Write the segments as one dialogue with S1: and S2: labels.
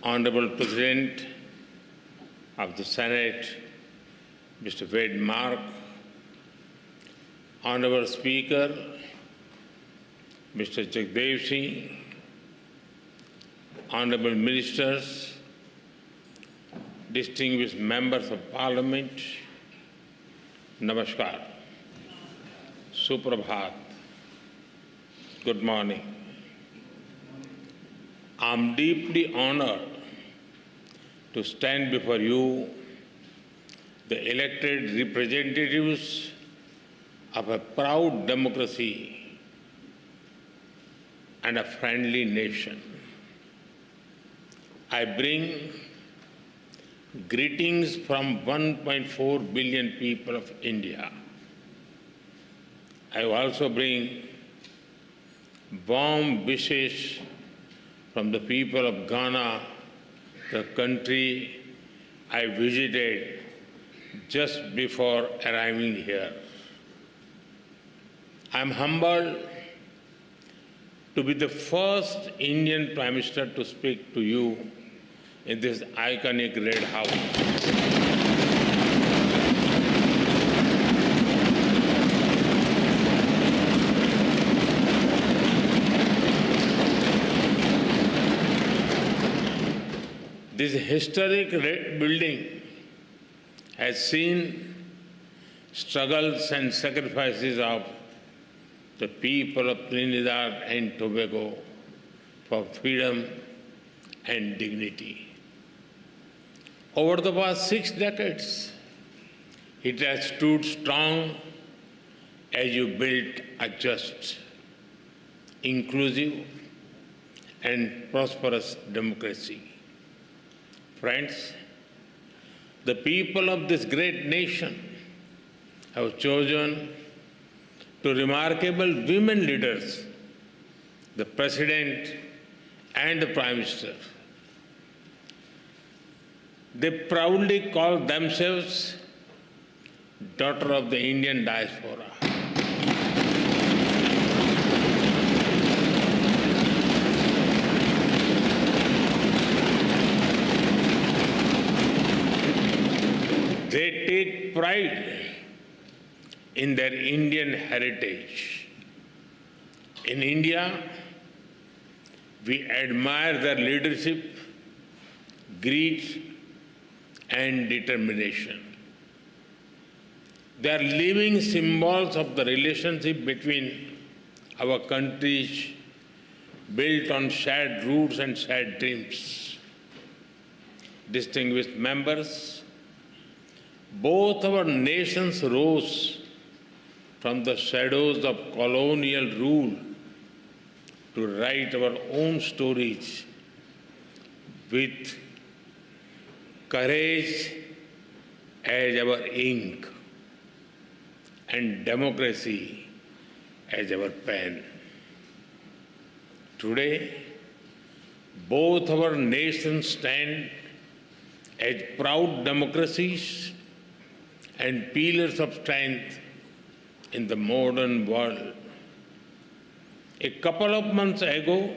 S1: Honorable President of the Senate, Mr. Wade Mark, Honorable Speaker, Mr. Jagdev Singh, Honorable Ministers, distinguished members of Parliament, Namaskar, Suprabhat, good morning. I am deeply honored to stand before you, the elected representatives of a proud democracy and a friendly nation. I bring greetings from 1.4 billion people of India. I also bring warm wishes from the people of Ghana, the country I visited just before arriving here. I am humbled to be the first Indian Prime Minister to speak to you in this iconic Red House. This historic red building has seen struggles and sacrifices of the people of Trinidad and Tobago for freedom and dignity. Over the past 6 decades, it has stood strong as you built a just, inclusive, and prosperous democracy. Friends, the people of this great nation have chosen two remarkable women leaders, the President and the Prime Minister. They proudly call themselves daughter of the Indian diaspora. They take pride in their Indian heritage. In India, we admire their leadership, grit, and determination. They are living symbols of the relationship between our countries, built on shared roots and shared dreams. Distinguished members, both our nations rose from the shadows of colonial rule to write our own stories with courage as our ink and democracy as our pen. Today, both our nations stand as proud democracies and pillars of strength in the modern world. A couple of months ago,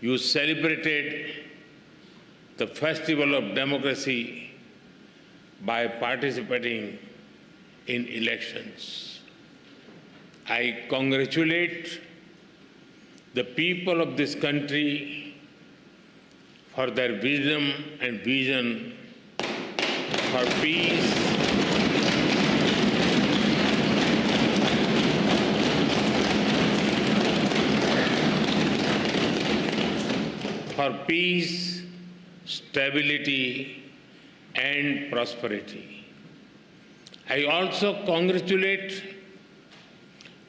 S1: you celebrated the Festival of Democracy by participating in elections. I congratulate the people of this country for their wisdom and vision for peace, stability, and prosperity. I also congratulate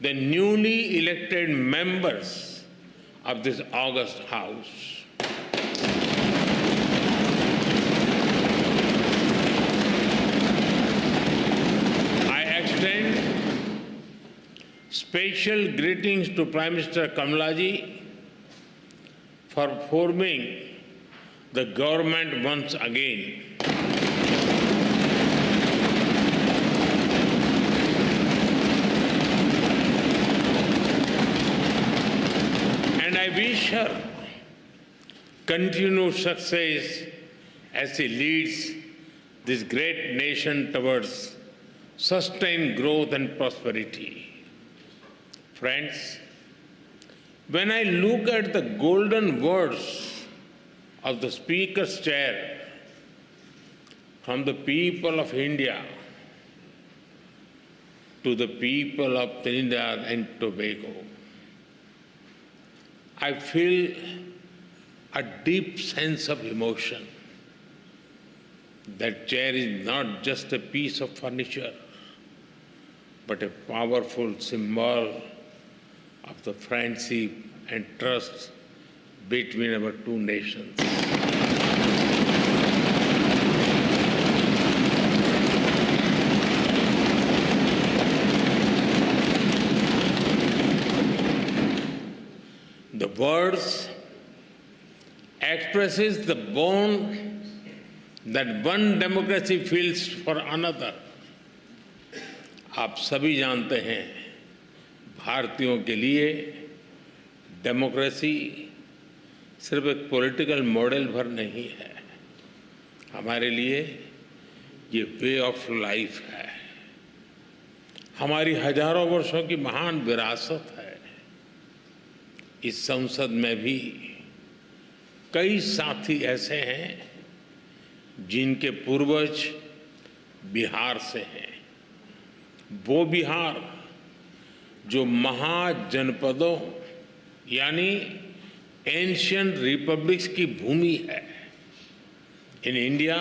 S1: the newly elected members of this august House. Special greetings to Prime Minister Kamalaji for forming the government once again. And I wish her continued success as he leads this great nation towards sustained growth and prosperity. Friends, when I look at the golden words of the Speaker's chair from the people of India to the people of Trinidad and Tobago, I feel a deep sense of emotion. That chair is not just a piece of furniture, but a powerful symbol of the friendship and trust between our two nations. The words expresses the bond that one democracy feels for another. आप सभी जानते हैं, भारतीयों के लिए democracy सिर्फ एक political model भर नहीं है, हमारे लिए ये वे ऑफ लाइफ है, हमारी हजारों वर्षों की महान विरासत है। इस संसद में भी कई साथी ऐसे हैं जिनके पूर्वज बिहार से हैं। वो बिहार जो महाजनपदों यानी एंशिएंट रिपब्लिक्स की भूमि है। In India,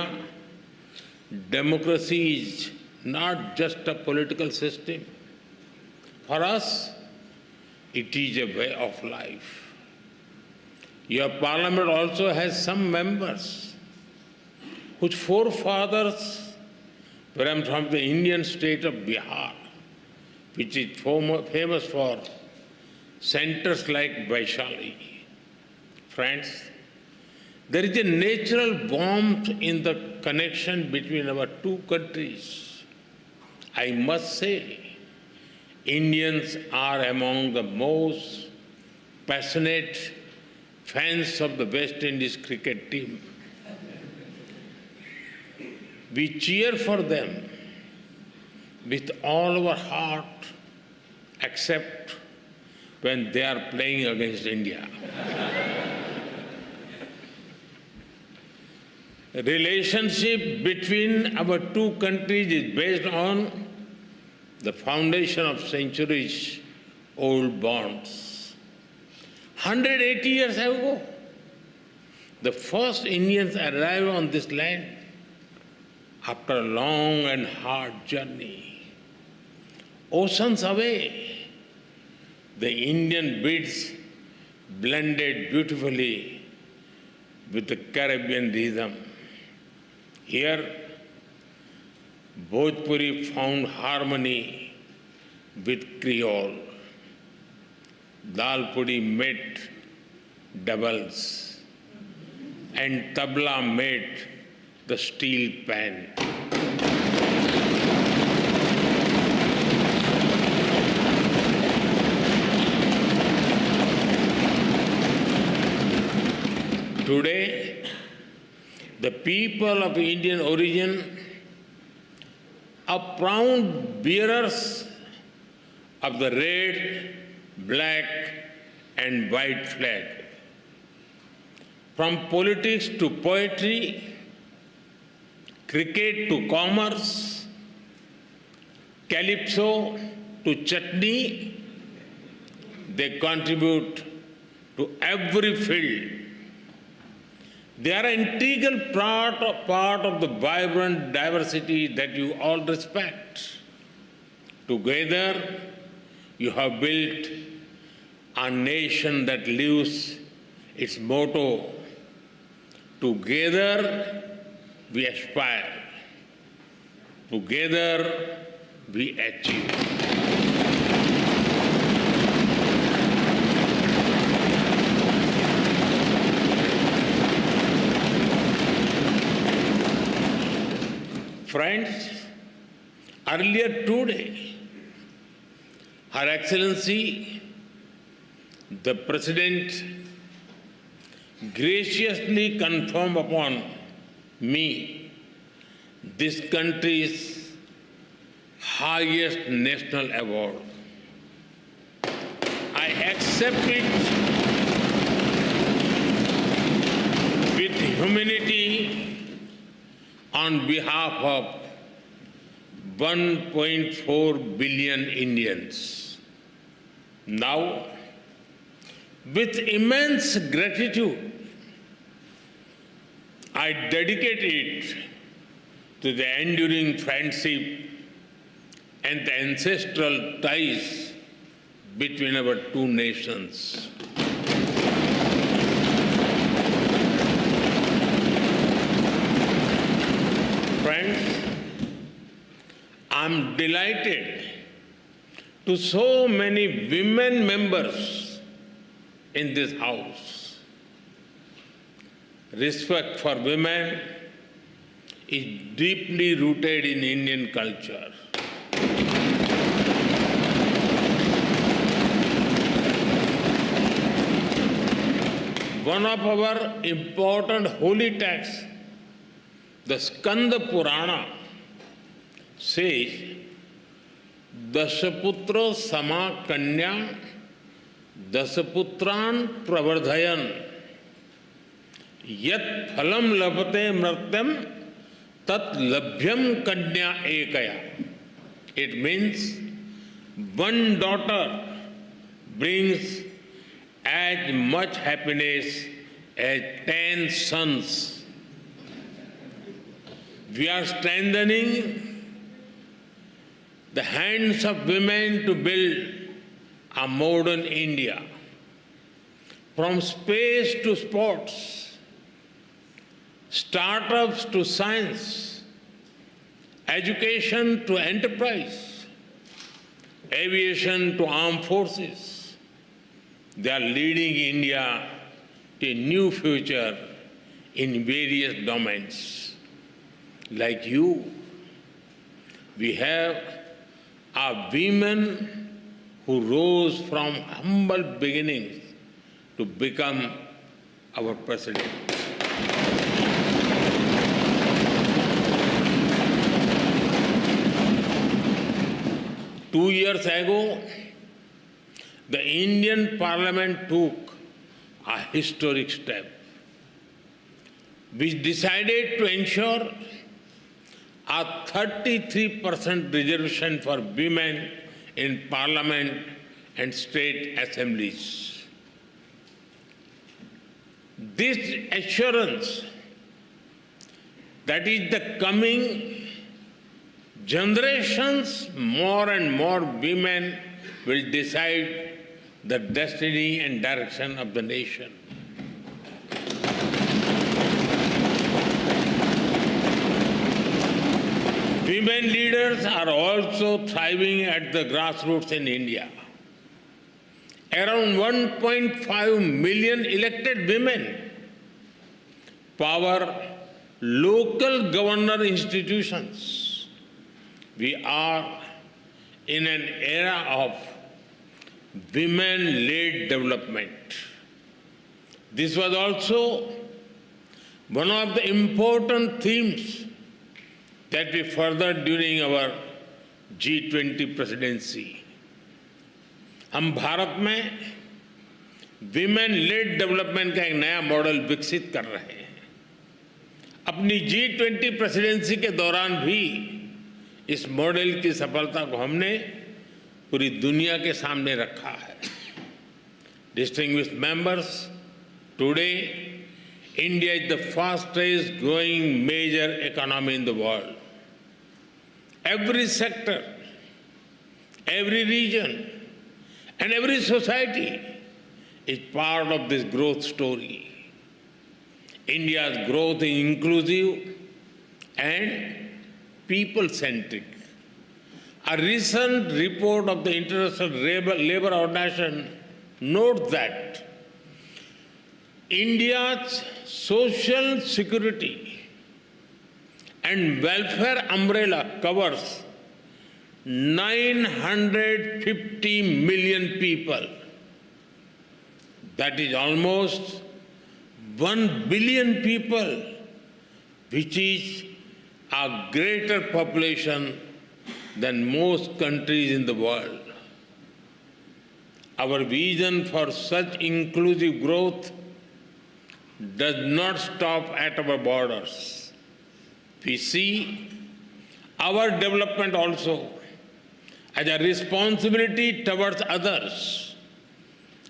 S1: democracy is not just a political system, for us it is a way of life. Your parliament also has some members whose forefathers were from the Indian state of Bihar, which is famous for centers like Vaishali. Friends, there is a natural warmth in the connection between our two countries. I must say, Indians are among the most passionate fans of the West Indies cricket team. We cheer for them with all our heart, except when they are playing against India. The relationship between our two countries is based on the foundation of centuries-old bonds. 180 years ago, the first Indians arrived on this land after a long and hard journey. Oceans away, the Indian beats blended beautifully with the Caribbean rhythm. Here, Bhojpuri found harmony with Creole. Dal puri met doubles, and tabla met the steel pan. Today, the people of Indian origin are proud bearers of the red, black, and white flag. From politics to poetry, cricket to commerce, calypso to chutney, they contribute to every field. They are an integral part of the vibrant diversity that you all respect. Together, you have built a nation that lives its motto, together we aspire, together we achieve. Friends, earlier today, Her Excellency, the President, graciously conferred upon me this country's highest national award. I accept it with humility on behalf of 1.4 billion Indians. Now, with immense gratitude, I dedicate it to the enduring friendship and the ancestral ties between our two nations. Friends, I'm delighted to so many women members in this House. Respect for women is deeply rooted in Indian culture. One of our important holy texts, the Skanda Purana, says, Dasaputro sama kanya, Dasaputran pravardhayan, Yat phalam labhate mratyam, Tat labhyam kanya ekaya. It means one daughter brings as much happiness as 10 sons. We are strengthening the hands of women to build a modern India. From space to sports, startups to science, education to enterprise, aviation to armed forces, they are leading India to a new future in various domains. Like you, we have our women who rose from humble beginnings to become our president. Two years ago, the Indian Parliament took a historic step, which decided to ensure a 33% reservation for women in Parliament and state assemblies. This assurance that is the coming generations, more and more women will decide the destiny and direction of the nation. Women leaders are also thriving at the grassroots in India. Around 1.5 million elected women power local governor institutions. We are in an era of women-led development. This was also one of the important themes that we furthered during our G20 presidency. हम भारत में women-lead development का एक नया model विकसित कर रहे हैं। अपनी G20 प्रेसिडेंसी के दौरान भी इस मॉडल की सफलता को हमने पूरी दुनिया के सामने रखा है। Distinguished members, today India is the fastest growing major economy in the world. Every sector, every region, and every society is part of this growth story. India's growth is inclusive and people-centric. A recent report of the International Labour Organization notes that India's social security and welfare umbrella covers 950 million people. That is almost 1 billion people, which is a greater population than most countries in the world. Our vision for such inclusive growth does not stop at our borders. We see our development also as a responsibility towards others,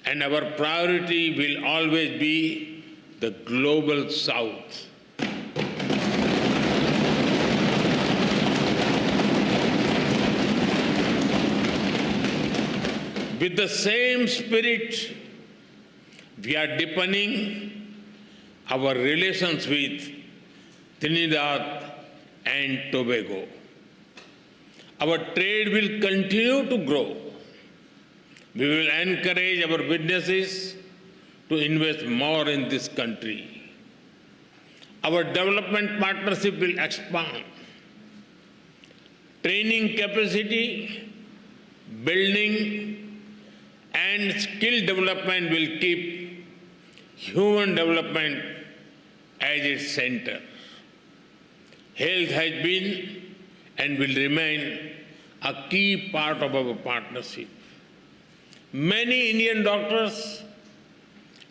S1: and our priority will always be the global South. With the same spirit, we are deepening our relations with Trinidad and Tobago. Our trade will continue to grow. We will encourage our businesses to invest more in this country. Our development partnership will expand. Training capacity, building, and skill development will keep human development as its center. Health has been and will remain a key part of our partnership. Many Indian doctors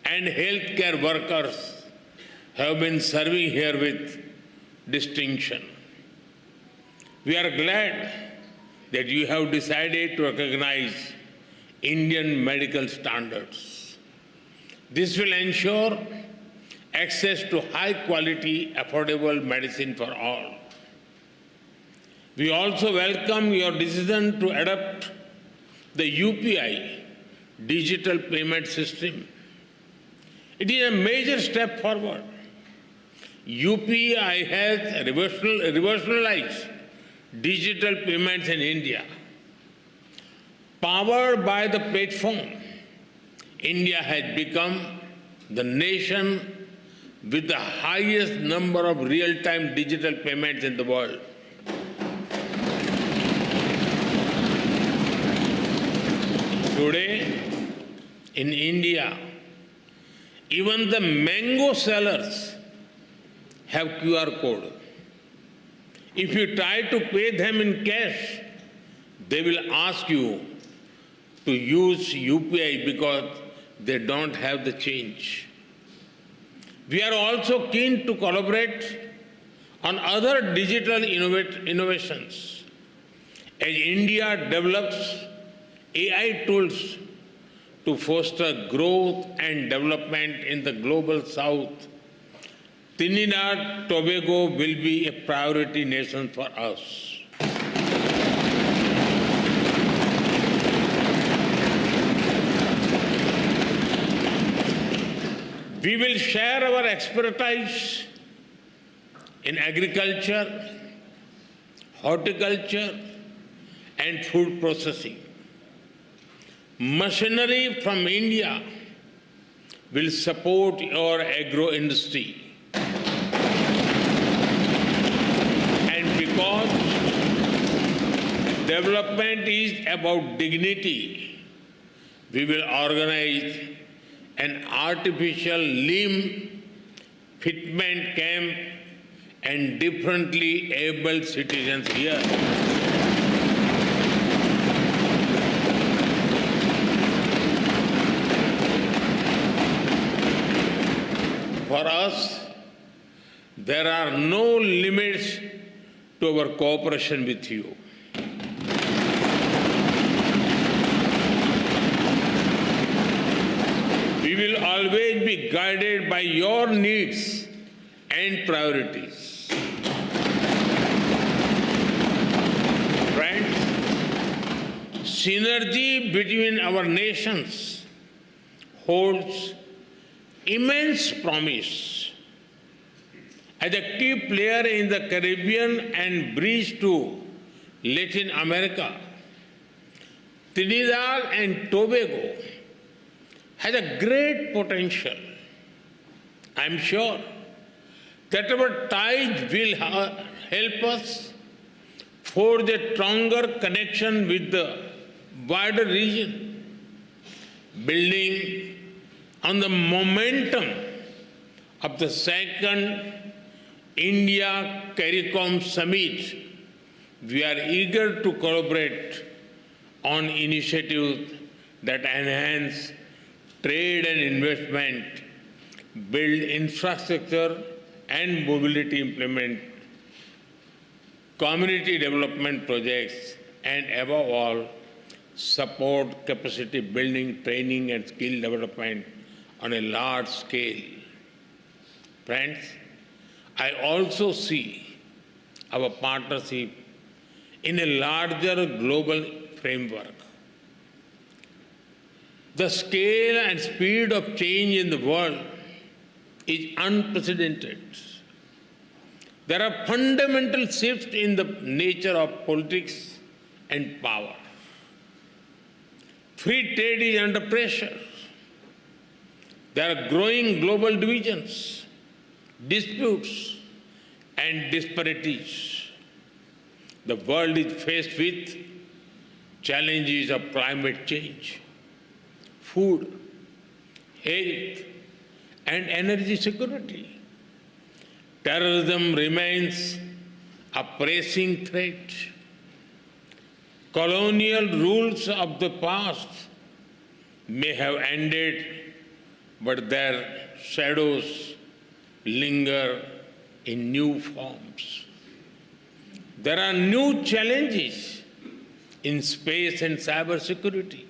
S1: and healthcare workers have been serving here with distinction. We are glad that you have decided to recognize Indian medical standards. This will ensure access to high-quality, affordable medicine for all. We also welcome your decision to adopt the UPI, digital payment system. It is a major step forward. UPI has revolutionized digital payments in India. Powered by the platform, India has become the nation with the highest number of real-time digital payments in the world. Today, in India, even the mango sellers have QR code. If you try to pay them in cash, they will ask you to use UPI because they don't have the change. We are also keen to collaborate on other digital innovations. As India develops AI tools to foster growth and development in the global South, Trinidad Tobago will be a priority nation for us. We will share our expertise in agriculture, horticulture, and food processing. Machinery from India will support your agro industry. And because development is about dignity, we will organize an artificial limb fitment camp and differently abled citizens here. For us, there are no limits to our cooperation with you. We will always be guided by your needs and priorities. Friends, synergy between our nations holds immense promise. As a key player in the Caribbean and bridge to Latin America, Trinidad and Tobago has a great potential. I'm sure that our ties will help us forge a stronger connection with the wider region, building on the momentum of the second India CARICOM Summit, we are eager to collaborate on initiatives that enhance trade and investment, build infrastructure and mobility, implement community development projects, and above all, support capacity building, training and skill development on a large scale. Friends, I also see our partnership in a larger global framework. The scale and speed of change in the world is unprecedented. There are fundamental shifts in the nature of politics and power. Free trade is under pressure. There are growing global divisions, disputes, and disparities. The world is faced with challenges of climate change, food, health, and energy security. Terrorism remains a pressing threat. Colonial rules of the past may have ended, but their shadows linger in new forms. There are new challenges in space and cybersecurity.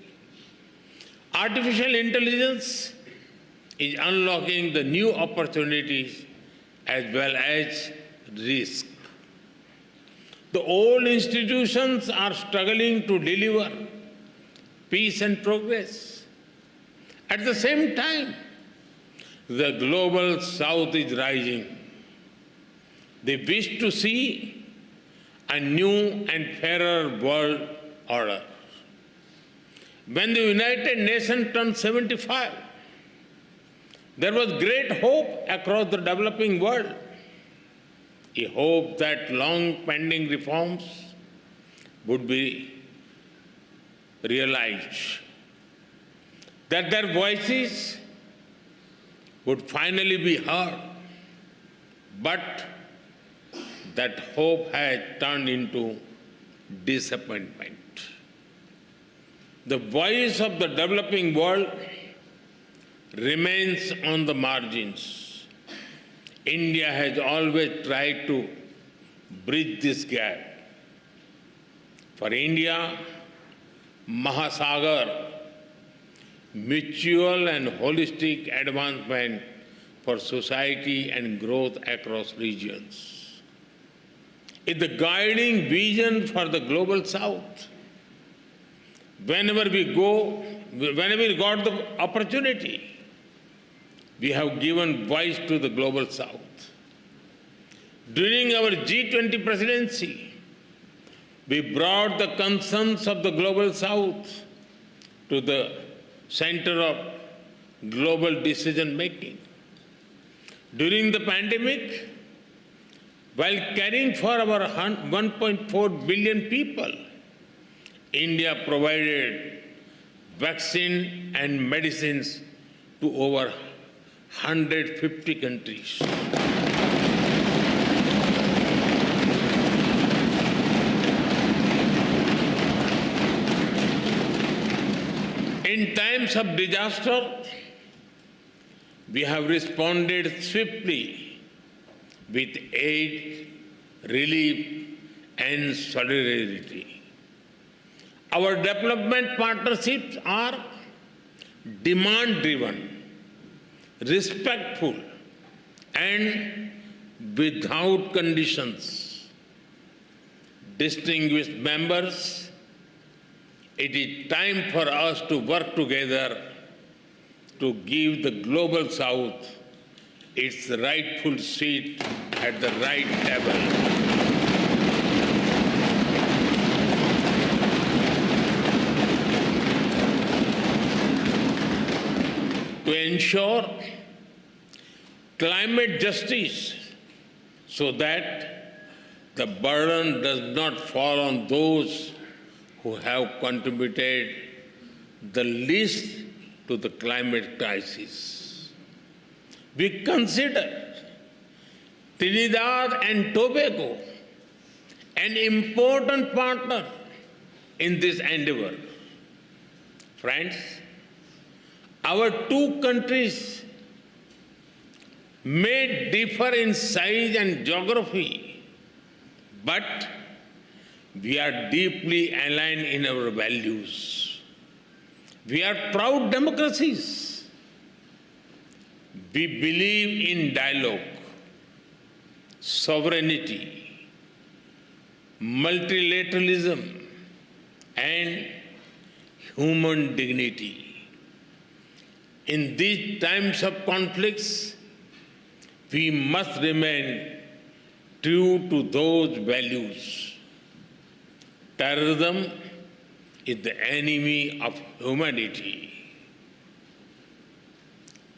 S1: Artificial intelligence is unlocking the new opportunities as well as risk. The old institutions are struggling to deliver peace and progress. At the same time, the global south is rising. They wish to see a new and fairer world order. When the United Nations turned 75, there was great hope across the developing world, a hope that long-pending reforms would be realized, that their voices would finally be heard. But that hope has turned into disappointment. The voice of the developing world remains on the margins. India has always tried to bridge this gap. For India, Mahasagar, mutual and holistic advancement for society and growth across regions, is the guiding vision for the global south. Whenever we got the opportunity, we have given voice to the global south. During our G20 presidency, we brought the concerns of the global south to the center of global decision making. During the pandemic, while caring for our 1.4 billion people, India provided vaccine and medicines to over 150 countries. In times of disaster, we have responded swiftly with aid, relief, and solidarity. Our development partnerships are demand-driven, respectful, and without conditions. Distinguished members, it is time for us to work together to give the global south its rightful seat at the right table. To ensure climate justice so that the burden does not fall on those who have contributed the least to the climate crisis. we consider Trinidad and Tobago an important partner in this endeavor. Friends, our two countries may differ in size and geography, but we are deeply aligned in our values. We are proud democracies. We believe in dialogue, sovereignty, multilateralism, and human dignity. In these times of conflicts, we must remain true to those values. Terrorism is the enemy of humanity.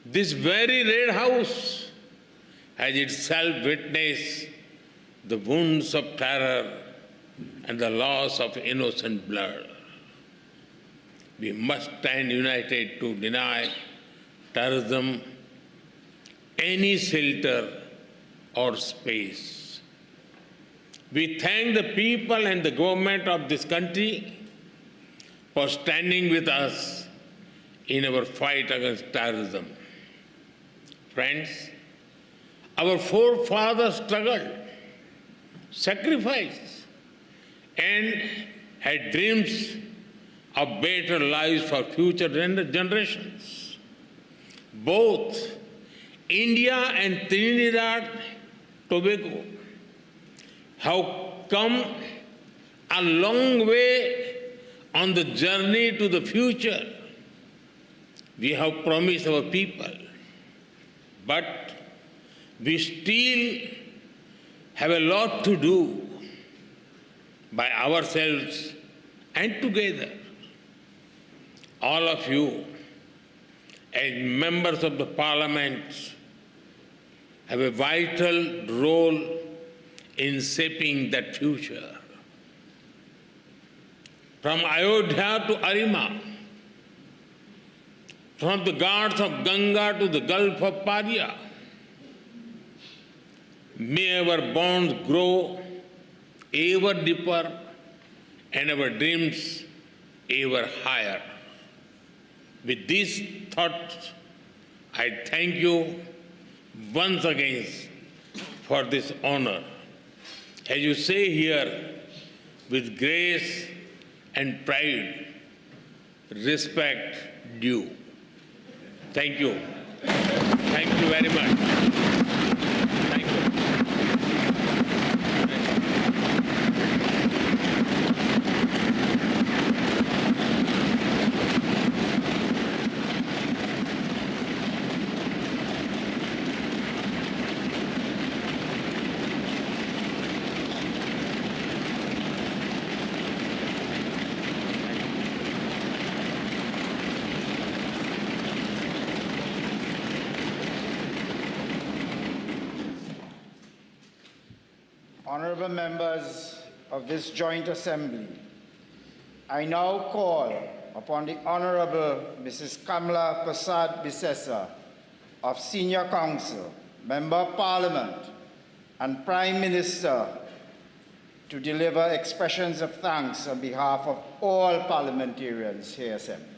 S1: This very Red House has itself witnessed the wounds of terror and the loss of innocent blood. We must stand united to deny terrorism any shelter or space. We thank the people and the government of this country for standing with us in our fight against terrorism. Friends, our forefathers struggled, sacrificed, and had dreams of better lives for future generations. Both India and Trinidad Tobago have come a long way on the journey to the future we have promised our people. But we still have a lot to do by ourselves and together. All of you, as members of the Parliament, have a vital role in shaping that future. From Ayodhya to Arima, from the Ghats of Ganga to the Gulf of Paria, may our bonds grow ever deeper and our dreams ever higher. With these thoughts, I thank you once again for this honor. As you say here, with grace and pride, respect due. Thank you. Thank you very much. Thank you.
S2: Honourable members of this joint assembly, I now call upon the Honourable Mrs. Kamla Prasad Bisesa of Senior Council, Member of Parliament and Prime Minister to deliver expressions of thanks on behalf of all parliamentarians here assembled.